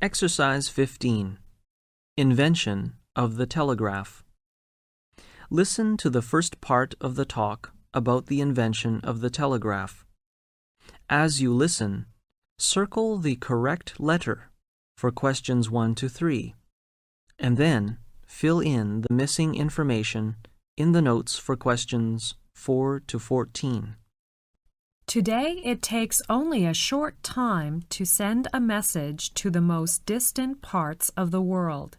Exercise 15. Invention of the telegraph. Listen to the first part of the talk about the invention of the telegraph. As you listen, circle the correct letter for questions 1 to 3, and then fill in the missing information in the notes for questions 4 to 14. Today it takes only a short time to send a message to the most distant parts of the world.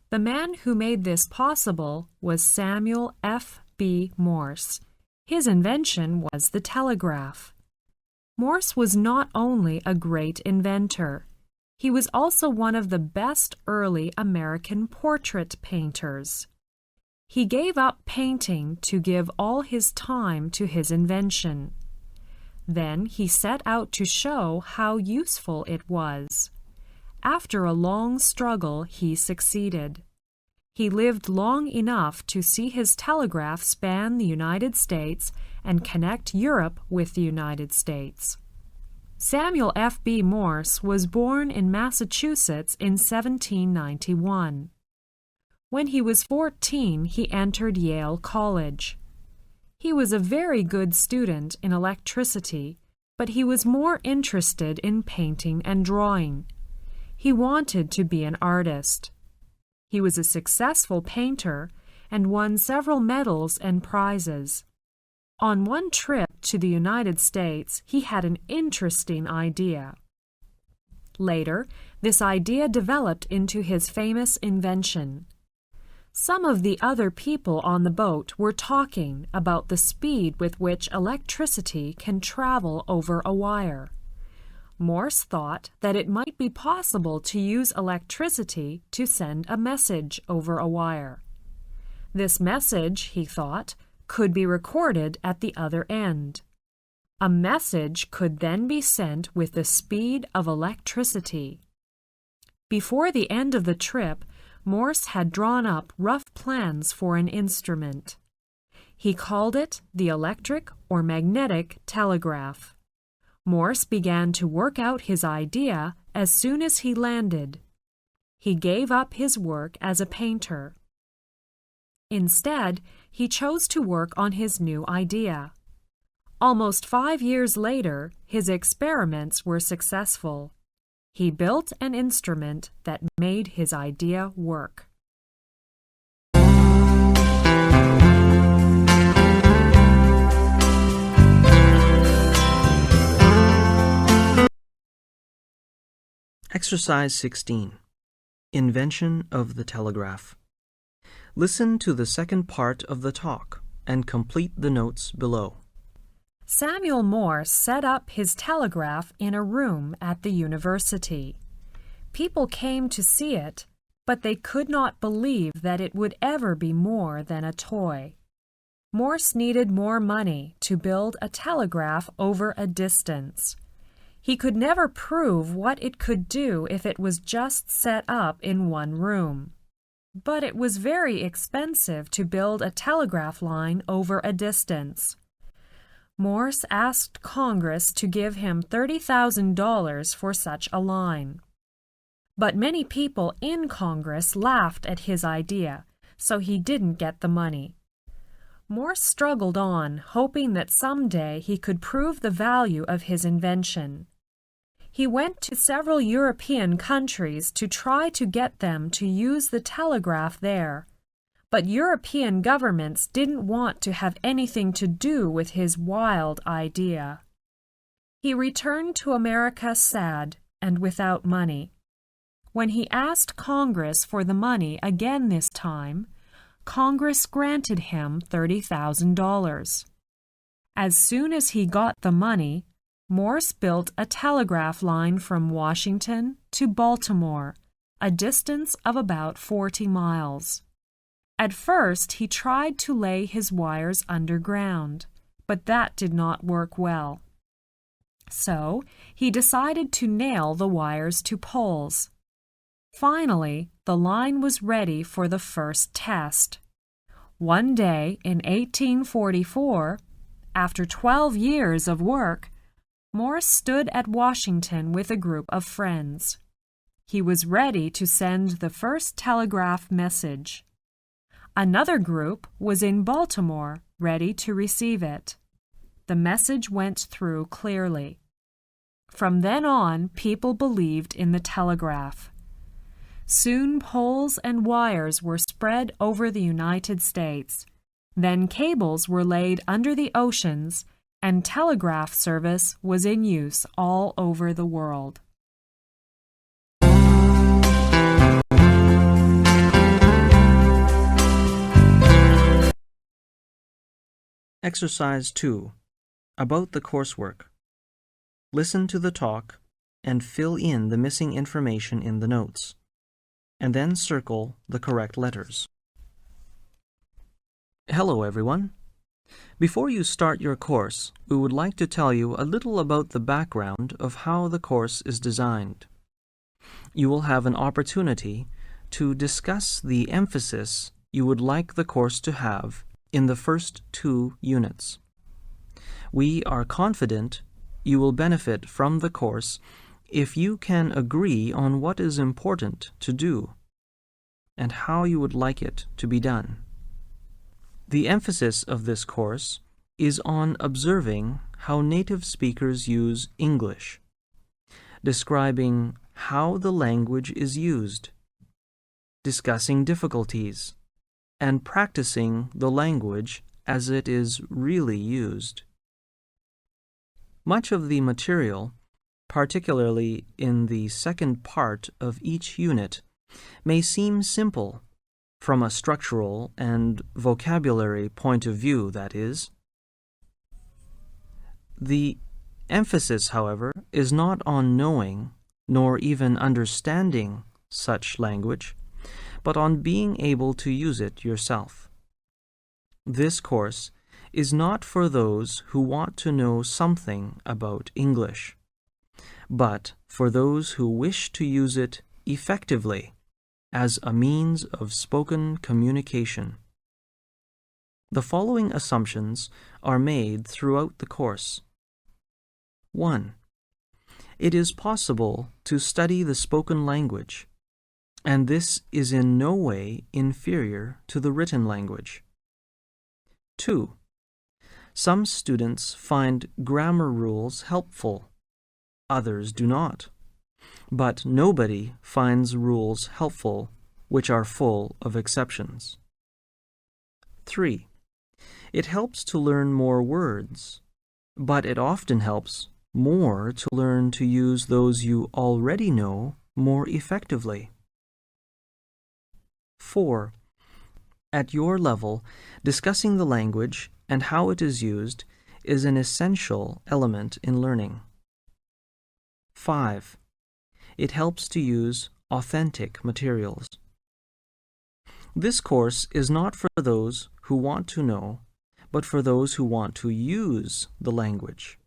The man who made this possible was Samuel F.B. Morse. His invention was the telegraph. Morse was not only a great inventor, he was also one of the best early American portrait painters. He gave up painting to give all his time to his invention. Then he set out to show how useful it was. After a long struggle, he succeeded. He lived long enough to see his telegraph span the United States and connect Europe with the United States. Samuel F.B. Morse was born in Massachusetts in 1791. When he was 14, he entered Yale College. He was a very good student in electricity, but he was more interested in painting and drawing. He wanted to be an artist. He was a successful painter and won several medals and prizes. On one trip to the United States, he had an interesting idea. Later, this idea developed into his famous invention. Some of the other people on the boat were talking about the speed with which electricity can travel over a wire. Morse thought that it might be possible to use electricity to send a message over a wire. This message, he thought, could be recorded at the other end. A message could then be sent with the speed of electricity. Before the end of the trip, Morse had drawn up rough plans for an instrument. He called it the electric or magnetic telegraph. Morse began to work out his idea as soon as he landed. He gave up his work as a painter. Instead, he chose to work on his new idea. Almost 5 years later, his experiments were successful. He built an instrument that made his idea work. Exercise 16. Invention of the telegraph. Listen to the second part of the talk and complete the notes below. Samuel Morse set up his telegraph in a room at the university. People came to see it, but they could not believe that it would ever be more than a toy. Morse needed more money to build a telegraph over a distance. He could never prove what it could do if it was just set up in one room. But it was very expensive to build a telegraph line over a distance. Morse asked Congress to give him $30,000 for such a line. But many people in Congress laughed at his idea, so he didn't get the money. Morse struggled on, hoping that someday he could prove the value of his invention. He went to several European countries to try to get them to use the telegraph there. But European governments didn't want to have anything to do with his wild idea. He returned to America sad and without money. When he asked Congress for the money again this time, Congress granted him $30,000. As soon as he got the money, Morse built a telegraph line from Washington to Baltimore, a distance of about 40 miles. At first, he tried to lay his wires underground, but that did not work well. So, he decided to nail the wires to poles. Finally, the line was ready for the first test. One day in 1844, after 12 years of work, Morse stood at Washington with a group of friends. He was ready to send the first telegraph message. Another group was in Baltimore, ready to receive it. The message went through clearly. From then on, people believed in the telegraph. Soon poles and wires were spread over the United States. Then cables were laid under the oceans, and telegraph service was in use all over the world. Exercise 2. About the coursework. Listen to the talk and fill in the missing information in the notes, and then circle the correct letters. Hello, everyone. Before you start your course, we would like to tell you a little about the background of how the course is designed. You will have an opportunity to discuss the emphasis you would like the course to have in the first 2 units. We are confident you will benefit from the course if you can agree on what is important to do and how you would like it to be done. The emphasis of this course is on observing how native speakers use English, describing how the language is used, discussing difficulties, and practicing the language as it is really used. Much of the material, particularly in the second part of each unit, may seem simple, from a structural and vocabulary point of view, that is. The emphasis, however, is not on knowing nor even understanding such language, but on being able to use it yourself. This course is not for those who want to know something about English, but for those who wish to use it effectively as a means of spoken communication. The following assumptions are made throughout the course. 1. It is possible to study the spoken language, and this is in no way inferior to the written language. 2. Some students find grammar rules helpful, others do not. But nobody finds rules helpful which are full of exceptions. 3. It helps to learn more words, but it often helps more to learn to use those you already know more effectively. 4. At your level, discussing the language and how it is used is an essential element in learning. 5. It helps to use authentic materials. This course is not for those who want to know, but for those who want to use the language.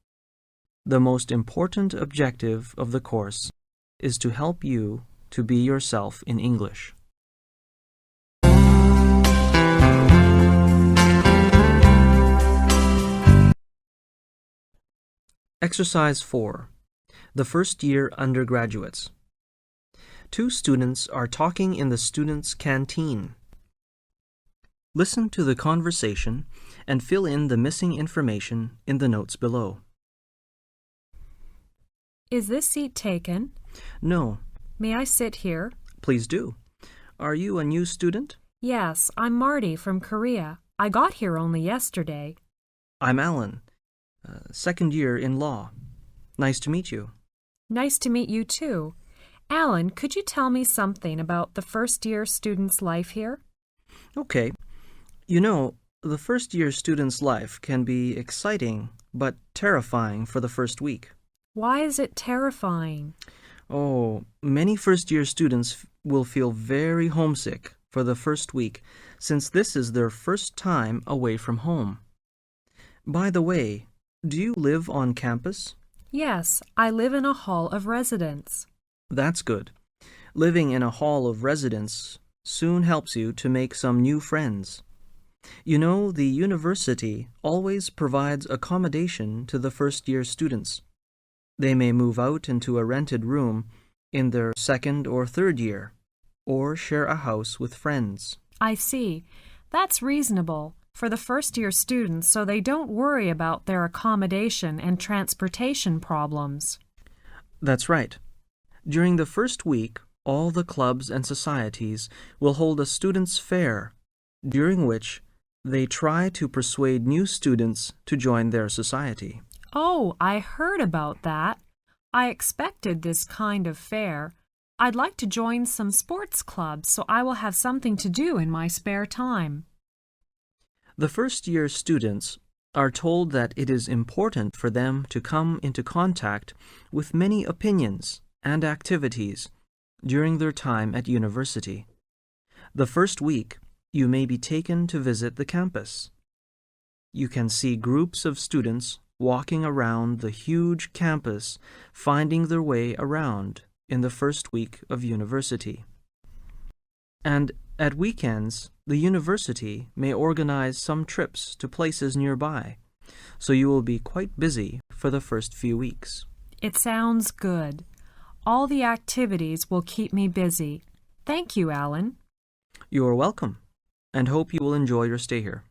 The most important objective of the course is to help you to be yourself in English. Exercise 4. The first-year undergraduates. 2 students are talking in the students' canteen. Listen to the conversation and fill in the missing information in the notes below. Is this seat taken? No. May I sit here? Please do. Are you a new student? Yes, I'm Marty from Korea. I got here only yesterday. I'm Alan, second year in law. Nice to meet you. Nice to meet you too. Alan, could you tell me something about the first-year student's life here? Okay. You know, the first-year student's life can be exciting but terrifying for the first week. Why is it terrifying? Oh, many first-year students will feel very homesick for the first week, since this is their first time away from home. By the way, do you live on campus? Yes, I live in a hall of residence. That's good. Living in a hall of residence soon helps you to make some new friends. You know, the university always provides accommodation to the first-year students. They may move out into a rented room in their second or third year, or share a house with friends. I see. That's reasonable for the first-year students so they don't worry about their accommodation and transportation problems. That's right. During the first week, all the clubs and societies will hold a students' fair, during which they try to persuade new students to join their society. Oh, I heard about that. I expected this kind of fair. I'd like to join some sports clubs so I will have something to do in my spare time. The first-year students are told that it is important for them to come into contact with many opinions and activities during their time at university. The first week, you may be taken to visit the campus. You can see groups of students walking around the huge campus, finding their way around in the first week of university. And at weekends, the university may organize some trips to places nearby, so you will be quite busy for the first few weeks. It sounds good. All the activities will keep me busy. Thank you, Alan. You are welcome, and hope you will enjoy your stay here.